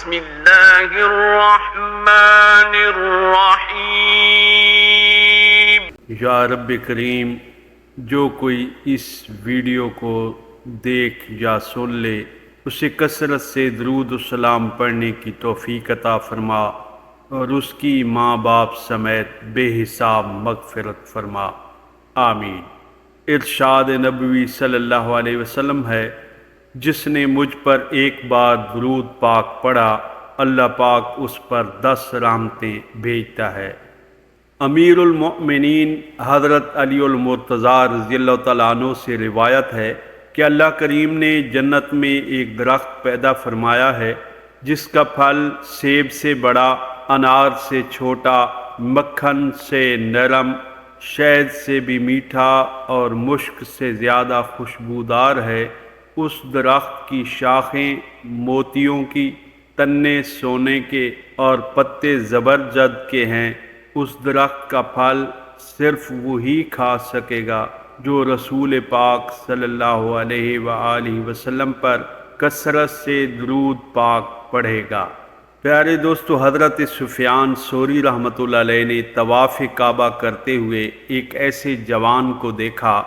بسم اللہ الرحمن الرحیم۔ یا رب کریم، جو کوئی اس ویڈیو کو دیکھ یا سن لے اسے کثرت سے درود و سلام پڑھنے کی توفیق عطا فرما اور اس کی ماں باپ سمیت بے حساب مغفرت فرما، آمین۔ ارشاد نبوی صلی اللہ علیہ وسلم ہے، جس نے مجھ پر ایک بار درود پاک پڑھا اللہ پاک اس پر 10 رحمتیں بھیجتا ہے۔ امیر المؤمنین حضرت علی المرتضیٰ رضی اللہ تعالیٰ عنہ سے روایت ہے کہ اللہ کریم نے جنت میں ایک درخت پیدا فرمایا ہے جس کا پھل سیب سے بڑا، انار سے چھوٹا، مکھن سے نرم، شہد سے بھی میٹھا اور مشک سے زیادہ خوشبودار ہے۔ اس درخت کی شاخیں موتیوں کی، تنے سونے کے اور پتے زبرجد کے ہیں۔ اس درخت کا پھل صرف وہی کھا سکے گا جو رسول پاک صلی اللہ علیہ وآلہ وسلم پر کثرت سے درود پاک پڑھے گا۔ پیارے دوستو، حضرت سفیان ثوری رحمۃ اللہ علیہ نے طواف کعبہ کرتے ہوئے ایک ایسے جوان کو دیکھا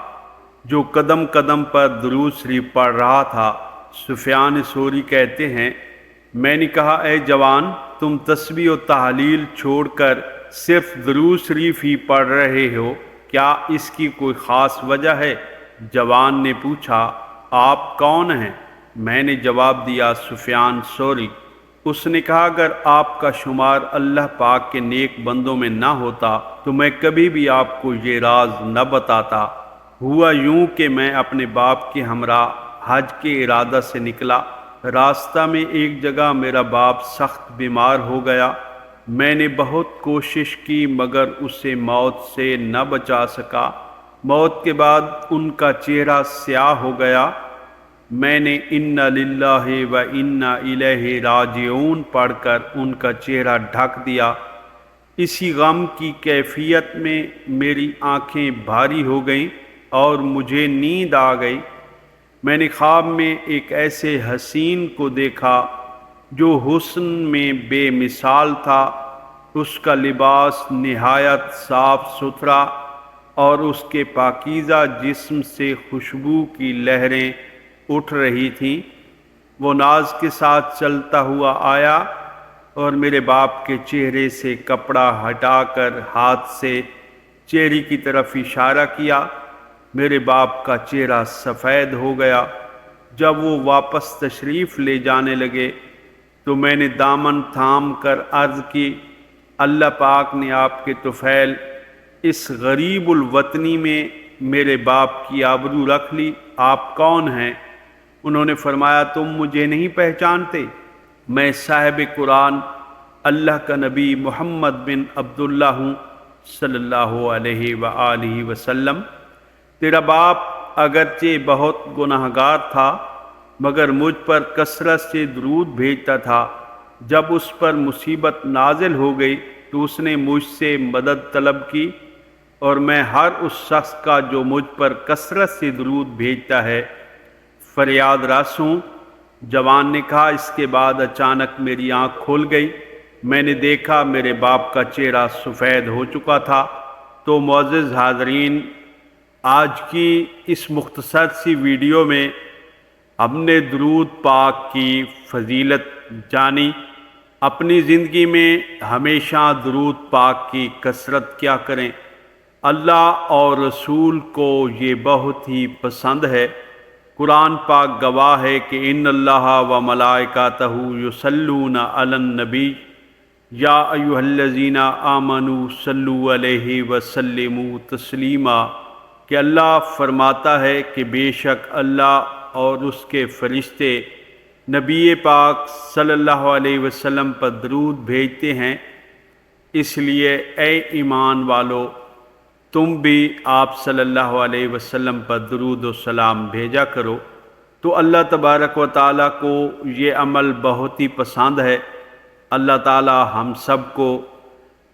جو قدم قدم پر درود شریف پڑھ رہا تھا۔ سفیان ثوری کہتے ہیں، میں نے کہا اے جوان، تم تسبیح و تحلیل چھوڑ کر صرف درود شریف ہی پڑھ رہے ہو، کیا اس کی کوئی خاص وجہ ہے؟ جوان نے پوچھا، آپ کون ہیں؟ میں نے جواب دیا، سفیان ثوری۔ اس نے کہا، اگر آپ کا شمار اللہ پاک کے نیک بندوں میں نہ ہوتا تو میں کبھی بھی آپ کو یہ راز نہ بتاتا۔ ہوا یوں کہ میں اپنے باپ کے ہمراہ حج کے ارادہ سے نکلا۔ راستہ میں ایک جگہ میرا باپ سخت بیمار ہو گیا۔ میں نے بہت کوشش کی مگر اسے موت سے نہ بچا سکا۔ موت کے بعد ان کا چہرہ سیاہ ہو گیا۔ میں نے انا للہ و انا الیہ راجعون پڑھ کر ان کا چہرہ ڈھک دیا۔ اسی غم کی کیفیت میں میری آنکھیں بھاری ہو گئیں اور مجھے نیند آ گئی۔ میں نے خواب میں ایک ایسے حسین کو دیکھا جو حسن میں بے مثال تھا۔ اس کا لباس نہایت صاف ستھرا اور اس کے پاکیزہ جسم سے خوشبو کی لہریں اٹھ رہی تھیں۔ وہ ناز کے ساتھ چلتا ہوا آیا اور میرے باپ کے چہرے سے کپڑا ہٹا کر ہاتھ سے چہرے کی طرف اشارہ کیا۔ میرے باپ کا چہرہ سفید ہو گیا۔ جب وہ واپس تشریف لے جانے لگے تو میں نے دامن تھام کر عرض کی، اللہ پاک نے آپ کے طفیل اس غریب الوطنی میں میرے باپ کی آبرو رکھ لی۔ آپ کون ہیں؟ انہوں نے فرمایا، تم مجھے نہیں پہچانتے؟ میں صاحب قرآن اللہ کا نبی محمد بن عبداللہ ہوں صلی اللہ علیہ وآلہ وسلم۔ تیرا باپ اگرچہ بہت گناہگار تھا مگر مجھ پر کثرت سے درود بھیجتا تھا۔ جب اس پر مصیبت نازل ہو گئی تو اس نے مجھ سے مدد طلب کی اور میں ہر اس شخص کا جو مجھ پر کثرت سے درود بھیجتا ہے فریاد رس ہوں۔ جوان نے کہا، اس کے بعد اچانک میری آنکھ کھل گئی۔ میں نے دیکھا میرے باپ کا چہرہ سفید ہو چکا تھا۔ تو معزز حاضرین، آج کی اس مختصر سی ویڈیو میں ہم نے درود پاک کی فضیلت جانی۔ اپنی زندگی میں ہمیشہ درود پاک کی کثرت کیا کریں۔ اللہ اور رسول کو یہ بہت ہی پسند ہے۔ قرآن پاک گواہ ہے کہ ان اللہ و ملائکتہ یصلون علی النبی یا ایھا الذین آمنوا صلوا علیہ وسلموا تسلیما، کہ اللہ فرماتا ہے کہ بے شک اللہ اور اس کے فرشتے نبی پاک صلی اللہ علیہ وسلم پر درود بھیجتے ہیں۔ اس لیے اے ایمان والو، تم بھی آپ صلی اللہ علیہ وسلم پر درود و سلام بھیجا کرو۔ تو اللہ تبارک و تعالیٰ کو یہ عمل بہت ہی پسند ہے۔ اللہ تعالیٰ ہم سب کو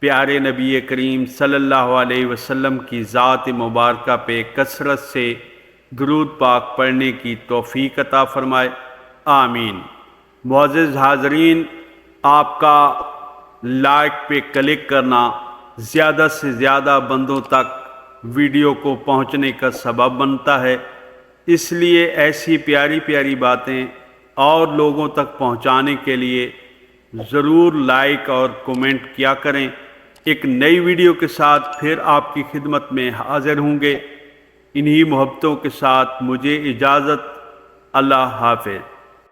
پیارے نبی کریم صلی اللہ علیہ وسلم کی ذات مبارکہ پہ کثرت سے درود پاک پڑھنے کی توفیق عطا فرمائے، آمین۔ معزز حاضرین، آپ کا لائک پہ کلک کرنا زیادہ سے زیادہ بندوں تک ویڈیو کو پہنچنے کا سبب بنتا ہے، اس لیے ایسی پیاری پیاری باتیں اور لوگوں تک پہنچانے کے لیے ضرور لائک اور کومنٹ کیا کریں۔ ایک نئی ویڈیو کے ساتھ پھر آپ کی خدمت میں حاضر ہوں گے۔ انہی محبتوں کے ساتھ مجھے اجازت، اللہ حافظ۔